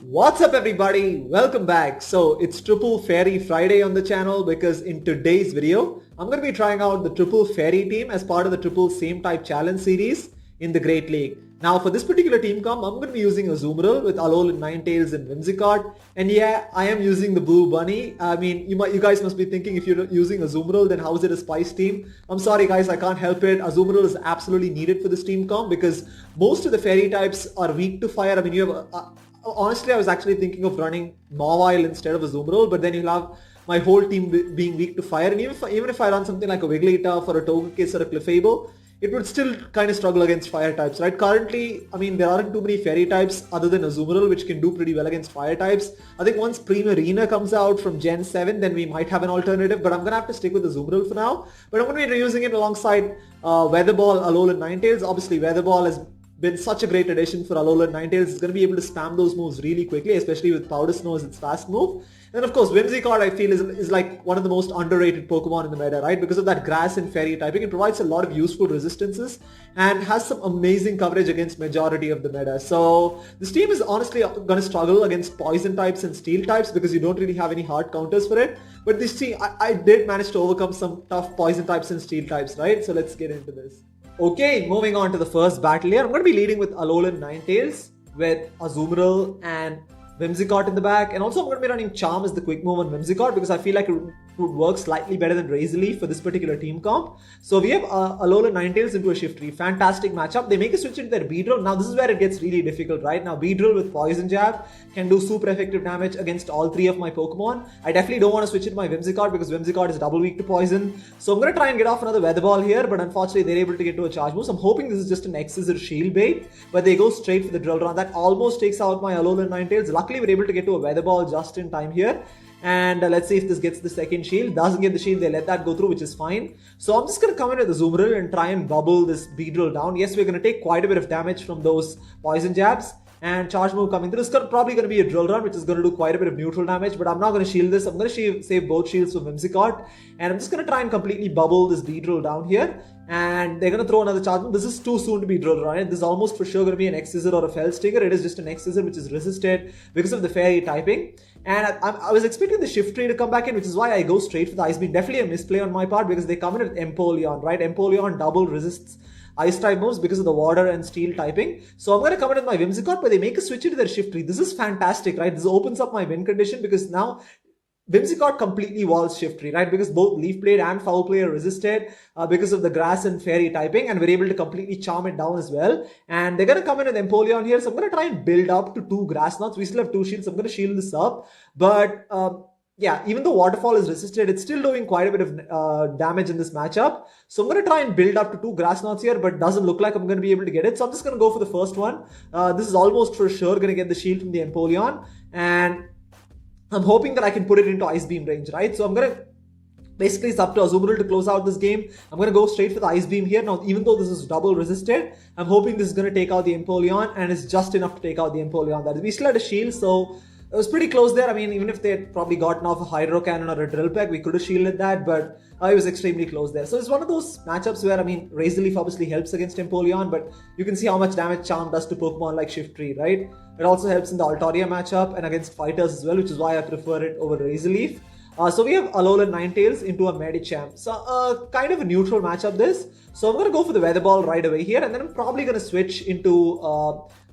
What's up everybody? Welcome back. So it's Triple Fairy Friday on the channel because in today's video, I'm going to be trying out the Triple Fairy team as part of the Triple Same Type Challenge series in the Great League. Now for this particular team comp, I'm going to be using Azumarill with Alolan Ninetales and Whimsicott. And yeah, I am using the Blue Bunny. I mean, you guys must be thinking if you're using Azumarill, then how is it a spice team? I'm sorry guys, I can't help it. Azumarill is absolutely needed for this team comp because most of the fairy types are weak to fire. I mean, you have... honestly, I was actually thinking of running Mawile instead of Azumarill, but then you'll have my whole team being weak to fire. And even if I run something like a Wigglytuff or a Togekiss or a Clefable, it would still kind of struggle against fire types, right? Currently, I mean, there aren't too many fairy types other than Azumarill, which can do pretty well against fire types. I think once Primarina comes out from Gen 7, then we might have an alternative, but I'm going to have to stick with Azumarill for now. But I'm going to be reusing it alongside Weather Ball, Alolan Ninetales. Obviously, Weather Ball has been such a great addition for Alolan Ninetales. It's going to be able to spam those moves really quickly, especially with Powder Snow as its fast move. And of course, Whimsicott I feel is like one of the most underrated Pokemon in the meta, right? Because of that grass and fairy typing, it provides a lot of useful resistances and has some amazing coverage against majority of the meta. So this team is honestly going to struggle against poison types and steel types because you don't really have any hard counters for it. But this team, I did manage to overcome some tough poison types and steel types, right? So let's get into this. Okay, moving on to the first battle here. I'm going to be leading with Alolan Ninetales with Azumarill and Whimsicott in the back. And also I'm going to be running Charm as the quick move on Whimsicott because I feel like it would work slightly better than Razor Leaf for this particular team comp. So we have Alolan Ninetales into a Shiftry. Fantastic matchup. They make a switch into their Beedrill. Now this is where it gets really difficult, right? Now Beedrill with Poison Jab can do super effective damage against all three of my Pokemon. I definitely don't want to switch into my Whimsicott because Whimsicott is double weak to Poison. So I'm going to try and get off another Weather Ball here, but unfortunately they're able to get to a charge move. So I'm hoping this is just an X-Scissor Shield bait, but they go straight for the Drill Run. That almost takes out my Alolan Ninetales. Luckily we're able to get to a Weather Ball just in time here. And let's see if this gets the second shield. Doesn't get the shield, they let that go through, which is fine. So I'm just going to come in with the Azumarill and try and bubble this Beedrill down. Yes, we're going to take quite a bit of damage from those poison jabs. And charge move coming through. It's probably going to be a Drill Run, which is going to do quite a bit of neutral damage. But I'm not going to shield this. I'm going to save both shields for Whimsicott. And I'm just going to try and completely bubble this Beedrill down here. And they're going to throw another charge move. This is too soon to be Drill Run. Right? This is almost for sure going to be an X-Scissor or a Fell Stinger. It is just an X-Scissor which is resisted because of the fairy typing. And I was expecting the Shiftry to come back in, which is why I go straight for the Ice Beam. Definitely a misplay on my part because they come in with Empoleon, right? Empoleon double resists Ice type moves because of the water and steel typing. So I'm going to come in with my Whimsicott, but they make a switch into their Shiftry. This is fantastic, right? This opens up my win condition because now Whimsicott completely walls Shiftry, right? Because both Leaf Blade and Foul Play are resisted because of the grass and fairy typing, and we're able to completely charm it down as well. And they're going to come in with Empoleon here, so I'm going to try and build up to 2 Grass Knots. We still have 2 shields, so I'm going to shield this up. But yeah, even though Waterfall is resisted, it's still doing quite a bit of damage in this matchup. So I'm going to try and build up to 2 Grass Knots here, but doesn't look like I'm going to be able to get it. So I'm just going to go for the first one. This is almost for sure going to get the shield from the Empoleon. And I'm hoping that I can put it into Ice Beam range, right? So I'm going to... Basically, it's up to Azumarill to close out this game. I'm going to go straight for the Ice Beam here. Now, even though this is double resisted, I'm hoping this is going to take out the Empoleon, and it's just enough to take out the Empoleon. That is, we still had a shield, so it was pretty close there. I mean, even if they had probably gotten off a Hydro Cannon or a Drill Peck, we could have shielded that, but it was extremely close there. So it's one of those matchups where, I mean, Razor Leaf obviously helps against Empoleon, but you can see how much damage Charm does to Pokemon like Shiftry, right? It also helps in the Altaria matchup and against fighters as well, which is why I prefer it over Razor Leaf. So we have Alolan Ninetales into a Medicham. So kind of a neutral matchup this. So I'm going to go for the Weather Ball right away here, and then I'm probably going to switch into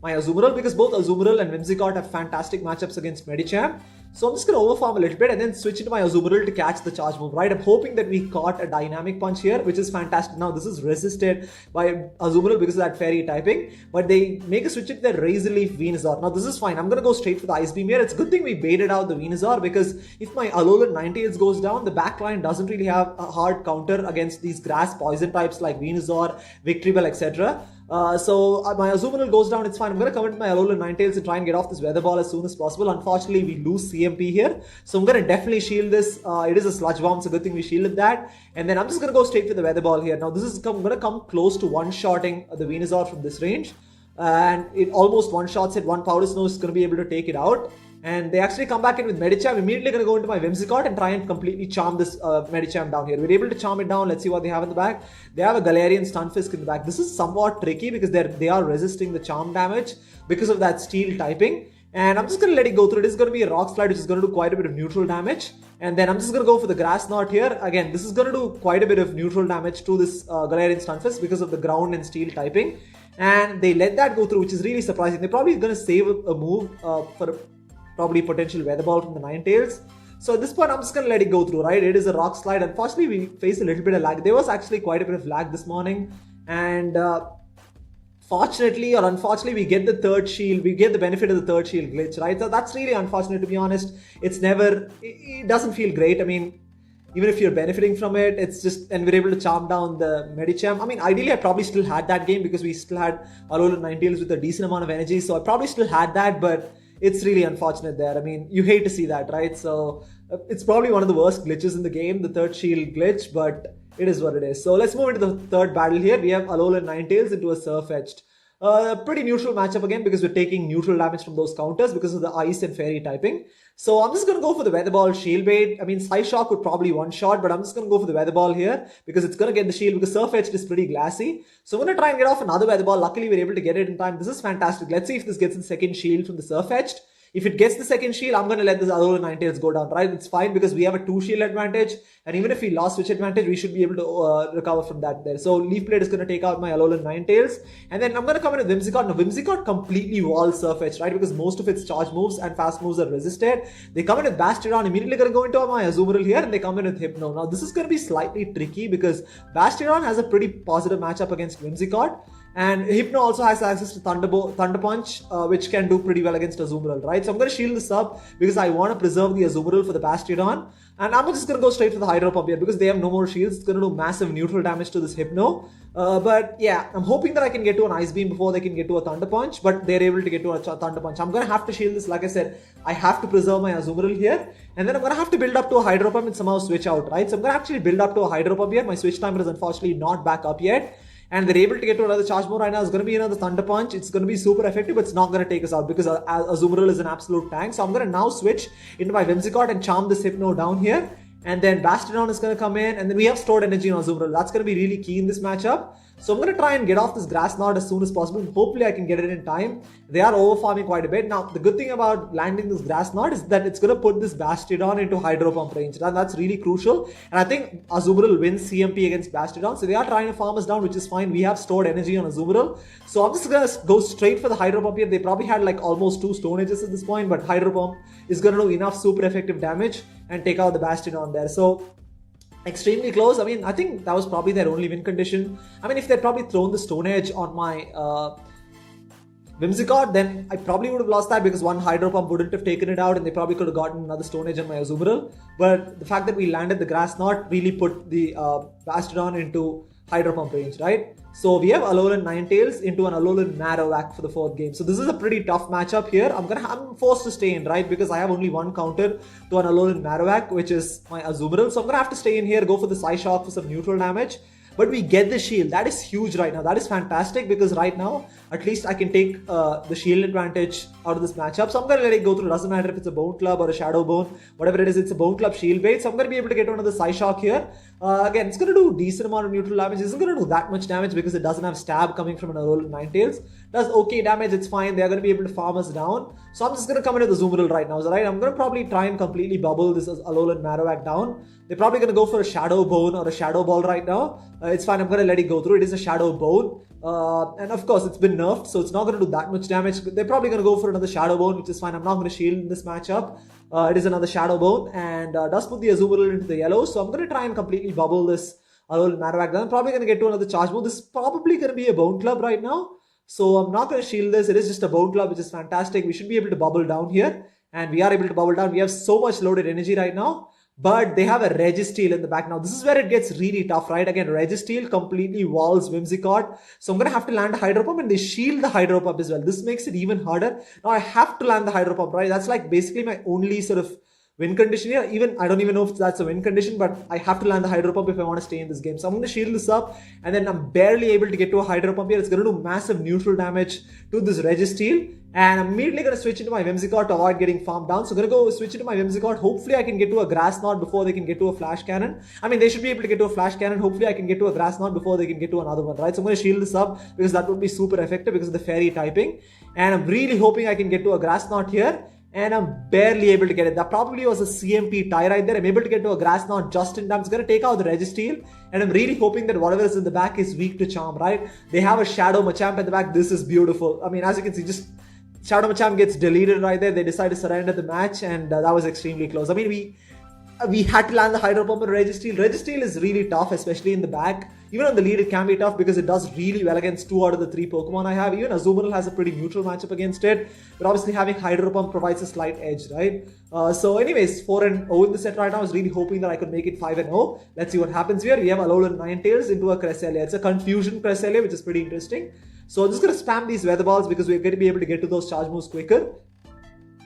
my Azumarill because both Azumarill and Whimsicott have fantastic matchups against Medicham. So I'm just going to overfarm a little bit and then switch into my Azumarill to catch the charge move, right? I'm hoping that we caught a Dynamic Punch here, which is fantastic. Now this is resisted by Azumarill because of that fairy typing, but they make a switch into their Razor Leaf Venusaur. Now this is fine. I'm going to go straight for the Ice Beam here. It's a good thing we baited out the Venusaur because if my Alolan Ninetales goes down, the backline doesn't really have a hard counter against these grass poison types like Venusaur, Victreebel, etc. So my Azumarill goes down, it's fine. I'm going to come into my Alolan Ninetales and try and get off this Weather Ball as soon as possible. Unfortunately, we lose CMP here. So I'm going to definitely shield this. It is a Sludge Bomb, so good thing we shielded that. And then I'm just going to go straight for the Weather Ball here. Now this is going to come close to one-shotting the Venusaur from this range. And it almost one-shots it. One Powder Snow is going to be able to take it out. And they actually come back in with Medicham. I'm immediately going to go into my Whimsicott and try and completely charm this Medicham down here. We're able to charm it down. Let's see what they have in the back. They have a Galarian Stunfisk in the back. This is somewhat tricky because they are resisting the charm damage because of that steel typing. And I'm just going to let it go through. It is going to be a Rock Slide, which is going to do quite a bit of neutral damage. And then I'm just going to go for the Grass Knot here. Again, this is going to do quite a bit of neutral damage to this Galarian Stunfisk because of the ground and steel typing. And they let that go through, which is really surprising. They're probably going to save a move for probably potential Weather Ball from the Ninetales. So at this point, I'm just going to let it go through, right? It is a Rock Slide. Unfortunately, we faced a little bit of lag. There was actually quite a bit of lag this morning. And fortunately or unfortunately, we get the third shield. We get the benefit of the third shield glitch, right? So that's really unfortunate, to be honest. It doesn't feel great. I mean, even if you're benefiting from it, it's just, and we're able to charm down the Medicham. I mean, ideally, I probably still had that game because we still had Alolan Ninetales with a decent amount of energy. So I probably still had that, but it's really unfortunate there. I mean, you hate to see that, right? So it's probably one of the worst glitches in the game, the third shield glitch, but it is what it is. So let's move into the third battle here. We have Alolan Ninetales into a Surf-Edged. Pretty neutral matchup again because we're taking neutral damage from those counters because of the Ice and Fairy typing. So I'm just going to go for the Weather Ball Shield Bait. I mean, Psyshock would probably one-shot, but I'm just going to go for the Weather Ball here because it's going to get the shield because Surf-Edged is pretty glassy. So I'm going to try and get off another Weather Ball. Luckily, we're able to get it in time. This is fantastic. Let's see if this gets the second shield from the Surf-Edged. If it gets the second shield, I'm going to let this Alolan Ninetales go down, right? It's fine because we have a 2 shield advantage. And even if we lost switch advantage, we should be able to recover from that there. So Leaf Blade is going to take out my Alolan Ninetales. And then I'm going to come in with Whimsicott. Now Whimsicott completely walls Surf-Edged, right? Because most of its charge moves and fast moves are resisted. They come in with Bastiodon, immediately going to go into my Azumarill here. And they come in with Hypno. Now this is going to be slightly tricky because Bastiodon has a pretty positive matchup against Whimsicott. And Hypno also has access to Thunder Punch, which can do pretty well against Azumarill, right? So I'm going to shield this up because I want to preserve the Azumarill for the Bastiodon. And I'm just going to go straight for the Hydro Pump here because they have no more shields. It's going to do massive neutral damage to this Hypno. But yeah, I'm hoping that I can get to an Ice Beam before they can get to a Thunder Punch. But they're able to get to a Thunder Punch. I'm going to have to shield this. Like I said, I have to preserve my Azumarill here. And then I'm going to have to build up to a Hydro Pump and somehow switch out, right? So I'm going to actually build up to a Hydro Pump here. My switch timer is unfortunately not back up yet. And they're able to get to another charge move right now. It's going to be another Thunder Punch. It's going to be super effective, but it's not going to take us out because Azumarill is an absolute tank. So I'm going to now switch into my Whimsicott and charm this Hypno down here. And then Bastiodon is going to come in. And then we have stored energy on Azumarill. That's going to be really key in this matchup. So I'm going to try and get off this Grass Knot as soon as possible. Hopefully I can get it in time. They are over farming quite a bit. Now, the good thing about landing this Grass Knot is that it's going to put this Bastiodon into Hydro Pump range. And that's really crucial. And I think Azumarill wins CMP against Bastiodon. So they are trying to farm us down, which is fine. We have stored energy on Azumarill. So I'm just going to go straight for the Hydro Pump here. They probably had like almost 2 Stone Edges at this point. But Hydro Pump is going to do enough super effective damage and take out the Bastiodon there. So extremely close. I mean, I think that was probably their only win condition. I mean, if they'd probably thrown the Stone Edge on my Whimsicott, then I probably would have lost that because one Hydro Pump wouldn't have taken it out and they probably could have gotten another Stone Edge on my Azumarill. But the fact that we landed the Grass Knot really put the Bastiodon into Hydro Pump range, right? So we have Alolan Ninetales into an Alolan Marowak for the 4th game. So this is a pretty tough matchup here. I'm forced to stay in, right? Because I have only one counter to an Alolan Marowak, which is my Azumarill. So I'm going to have to stay in here, go for the Psyshock for some neutral damage. But we get the shield. That is huge right now. That is fantastic because right now, at least I can take the shield advantage out of this matchup. So I'm going to let it go through. Doesn't matter if it's a Bone Club or a Shadow Bone. Whatever it is, it's a Bone Club shield bait. So I'm going to be able to get another Psyshock here. Again, it's going to do a decent amount of neutral damage. It isn't going to do that much damage because it doesn't have stab coming from an Alolan Ninetales. Does okay damage, it's fine. They're going to be able to farm us down. So I'm just going to come into the Azumarill right now. So right, I'm going to probably try and completely bubble this Alolan Marowak down. They're probably going to go for a Shadow Bone or a Shadow Ball right now. It's fine. I'm going to let it go through. It is a Shadow Bone. And of course, it's been nerfed, so it's not going to do that much damage. They're probably going to go for another Shadow Bone, which is fine. I'm not going to shield in this matchup. It is another Shadow Bone and does put the Azumarill into the yellow. So I'm going to try and completely bubble this Alolan Marowak down. I'm probably going to get to another charge move. This is probably going to be a Bone Club right now. So I'm not going to shield this. It is just a Bone Club, which is fantastic. We should be able to bubble down here. And we are able to bubble down. We have so much loaded energy right now. But they have a Registeel in the back. Now, this is where it gets really tough, right? Again, Registeel completely walls Whimsicott. So I'm going to have to land a Hydro Pump and they shield the Hydro Pump as well. This makes it even harder. Now, I have to land the Hydro Pump, right? That's like basically my only sort of win condition here. I don't even know if that's a win condition, but I have to land the Hydro Pump if I want to stay in this game. So I'm going to shield this up and then I'm barely able to get to a Hydro Pump here. It's going to do massive neutral damage to this Registeel. And I'm immediately going to switch into my Whimsicott to avoid getting farmed down. So I'm going to go switch into my Whimsicott. Hopefully I can get to a Grass Knot before they can get to a Flash Cannon. I mean, they should be able to get to a Flash Cannon. Hopefully I can get to a Grass Knot before they can get to another one, right? So I'm going to shield this up because that would be super effective because of the Fairy typing. And I'm really hoping I can get to a Grass Knot here. And I'm barely able to get it. That probably was a CMP tie right there. I'm able to get to a Grass Knot just in time. It's going to take out the Registeel. And I'm really hoping that whatever is in the back is weak to Charm, right? They have a Shadow Machamp at the back. This is beautiful. I mean, as you can see, just Shadow Machamp gets deleted right there. They decide to surrender the match, and that was extremely close. I mean, we had to land the Hydro Pump on Registeel. Registeel is really tough, especially in the back. Even on the lead, it can be tough because it does really well against 2 out of the 3 Pokemon I have. Even Azumarill has a pretty neutral matchup against it. But obviously having Hydro Pump provides a slight edge, right? So anyways, 4-0 in the set right now. I was really hoping that I could make it 5-0. Let's see what happens here. We have Alolan Ninetales into a Cresselia. It's a Confusion Cresselia, which is pretty interesting. So I'm just going to spam these Weather Balls because we're going to be able to get to those charge moves quicker.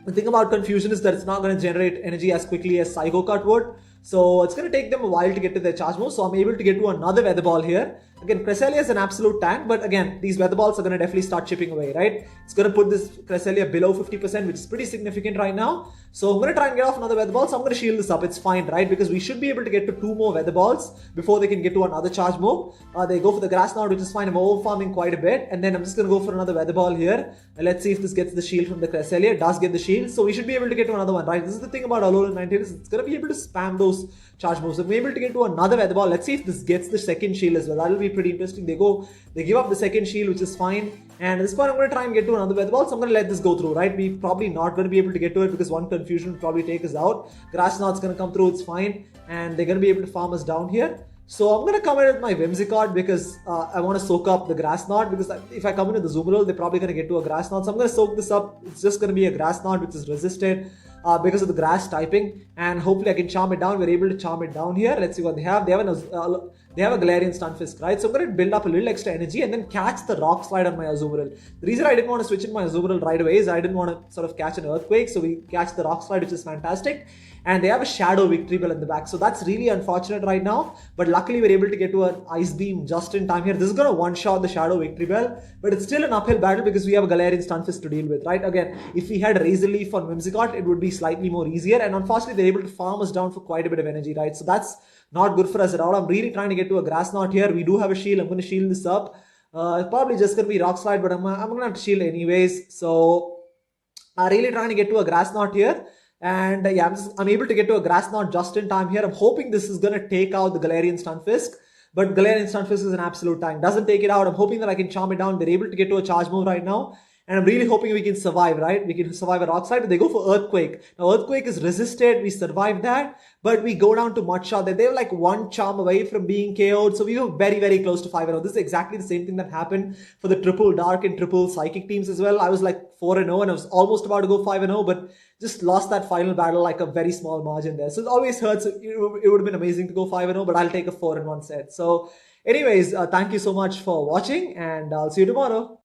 The thing about Confusion is that it's not going to generate energy as quickly as Psycho Cut would. So it's going to take them a while to get to their charge move. So I'm able to get to another Weather Ball here. Again, Cresselia is an absolute tank, but again, these Weather Balls are going to definitely start chipping away, right? It's going to put this Cresselia below 50%, which is pretty significant right now. So I'm going to try and get off another Weather Ball. So I'm going to shield this up. It's fine, right? Because we should be able to get to 2 more Weather Balls before they can get to another charge move. They go for the Grass Knot, which is fine. I'm over farming quite a bit. And then I'm just going to go for another Weather Ball here. And let's see if this gets the shield from the Cresselia. It does get the shield. So we should be able to get to another one, right? This is the thing about Alolan Ninetales. It's going to be able to spam those charge moves. So I'm able to get to another Weather Ball. Let's see if this gets the second shield as well. That'll be pretty interesting. They give up the second shield, which is fine. And at this point, I'm going to try and get to another Weather Ball. So I'm going to let this go through, right? We're probably not going to be able to get to it because one Confusion will probably take us out. Grass Knot's going to come through. It's fine. And they're going to be able to farm us down here. So I'm going to come in with my Whimsicott because I want to soak up the Grass Knot, because if I come in with the Azumarill, they're probably going to get to a Grass Knot. So I'm going to soak this up. It's just going to be a Grass Knot which is resisted because of the grass typing, and hopefully I can charm it down. We're able to charm it down here. Let's see what they have. They have a Galarian Stunfisk, right? So I'm going to build up a little extra energy and then catch the Rock Slide on my Azumarill. The reason I didn't want to switch in my Azumarill right away is I didn't want to sort of catch an Earthquake, so we catch the Rock Slide, which is fantastic. And they have a Shadow Victory Bell in the back, so that's really unfortunate right now. But luckily we're able to get to an Ice Beam just in time here. This is going to one-shot the Shadow Victory Bell, but it's still an uphill battle because we have a Galarian Stunfisk to deal with, right? Again, if we had Razor Leaf on Whimsicott, it would be slightly more easier. And unfortunately, they're able to farm us down for quite a bit of energy, right? So that's not good for us at all. I'm really trying to get to a Grass Knot here. We do have a shield. I'm going to shield this up. It's probably just going to be Rock Slide, but I'm going to have to shield anyways. So I'm really trying to get to a Grass Knot here. And yeah, I'm able to get to a Grass Knot just in time here. I'm hoping this is going to take out the Galarian Stunfisk. But Galarian Stunfisk is an absolute tank. Doesn't take it out. I'm hoping that I can charm it down. They're able to get to a charge move right now. And I'm really hoping we can survive, right? We can survive a Rock Slide. They go for Earthquake. Now, Earthquake is resisted. We survived that. But we go down to Mud Shot. They were like one charm away from being KO'd. So we were very, very close to 5-0. This is exactly the same thing that happened for the triple Dark and triple Psychic teams as well. I was like 4-0 and I was almost about to go 5-0, but just lost that final battle like a very small margin there. So it always hurts. It would have been amazing to go 5-0, but I'll take a 4-1 set. So anyways, thank you so much for watching, and I'll see you tomorrow.